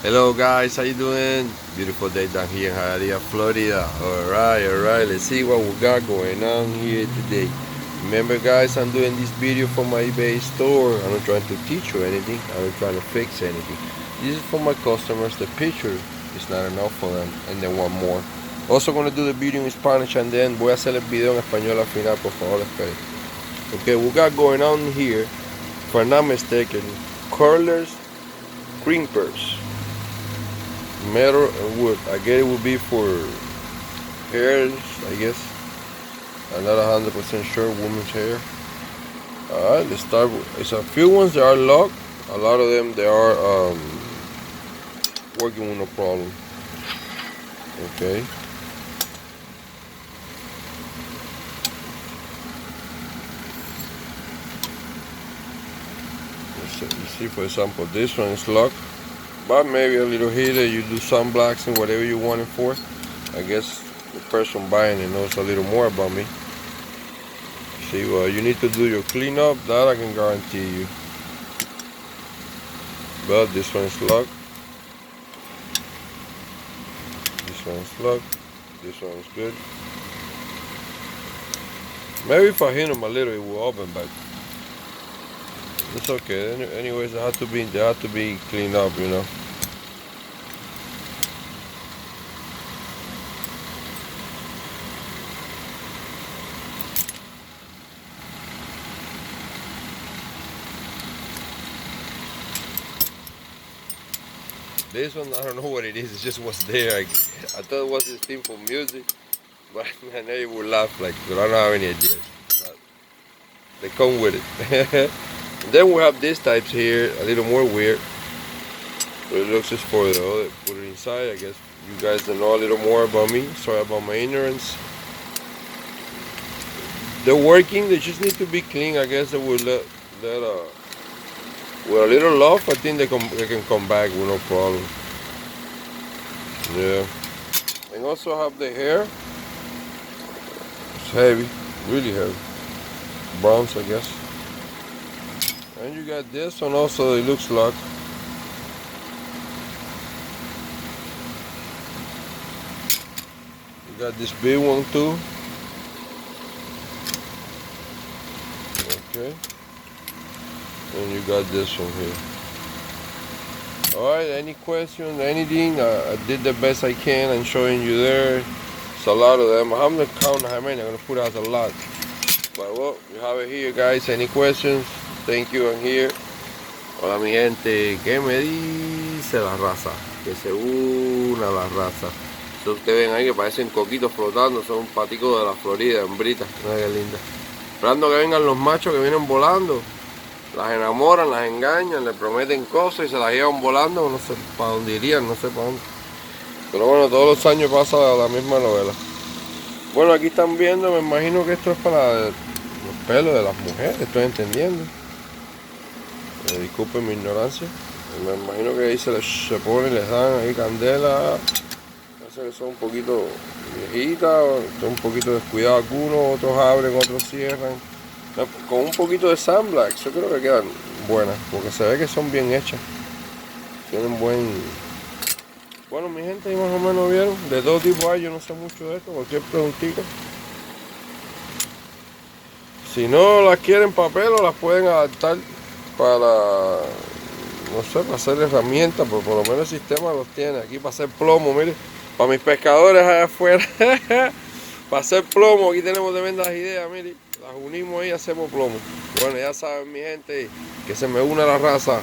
Hello guys, how you doing? Beautiful day down here in Hialeah, Florida. Alright, let's see what we got going on here today. Remember guys, I'm doing this video for my eBay store. I'm not trying to teach you anything, I'm not trying to fix anything. This is for my customers. The picture is not enough for them and they want more. Also gonna do the video in Spanish and then voy a hacer el video en español al final, por favor, esperen. Okay, we got going on here, if I'm not mistaken, curlers, crimpers. Metal and wood. I guess it would be for hairs, I guess. I'm not 100% sure. Women's hair. Alright, let's start with, it's a few ones that are locked. A lot of them they are working with no problem. Okay. Let's see, for example, this one is locked. But maybe a little heater, you do some blacks and whatever you want it for. I guess the person buying it knows a little more about me. See, well, you need to do your cleanup, that I can guarantee you. But this one is locked. This one is locked. This one is good. Maybe if I hit them a little, it will open, but it's okay. Anyways, they have to be cleaned up, you know. This one, I don't know what it is. It's just what's there. I thought it was this thing for music, but I know you will laugh like, but I don't have any ideas. But they come with it. And then we have these types here, a little more weird. But it looks just for the other, put it inside. I guess you guys don't know a little more about me. Sorry about my ignorance. They're working. They just need to be clean. I guess they will let with a little love, I think they can come back with no problem. Yeah. And also have the hair. It's heavy, really heavy. Bronze, I guess. And you got this one also, it looks locked. You got this big one too. Okay. And you got this one here. Alright, any questions, anything? I did the best I can. I'm showing you there. It's a lot of them. I'm not counting how many. I'm going to put out a lot. But well, you have it here, guys. Any questions? Thank you. I'm here. Hola, mi gente. ¿Qué me dice la raza? Que se una la raza. Eso ustedes ven ahí que parecen coquitos flotando. Son paticos de la Florida, hembritas. Mira qué linda. Esperando que vengan los machos que vienen volando. Las enamoran, las engañan, le prometen cosas y se las llevan volando, no sé para dónde irían, no sé para dónde. Pero bueno, todos los años pasa la misma novela. Bueno, aquí están viendo, me imagino que esto es para los pelos de las mujeres, estoy entendiendo. Disculpen mi ignorancia. Me imagino que ahí se ponen, les dan ahí candela. Parece que son un poquito viejitas, son un poquito descuidados algunos, otros abren, otros cierran. Con un poquito de sandblack, yo creo que quedan buenas, porque se ve que son bien hechas. Tienen buen... Bueno, mi gente, ahí más o menos vieron. De todo tipo hay, yo no sé mucho de esto, cualquier preguntita. Si no las quieren papel, o las pueden adaptar para, no sé, para hacer herramientas, pero por lo menos el sistema los tiene. Aquí para hacer plomo, mire, para mis pescadores allá afuera. Para hacer plomo, aquí tenemos tremendas ideas, mire. Las unimos ahí y hacemos plomo. Bueno, ya saben mi gente, que se me une la raza.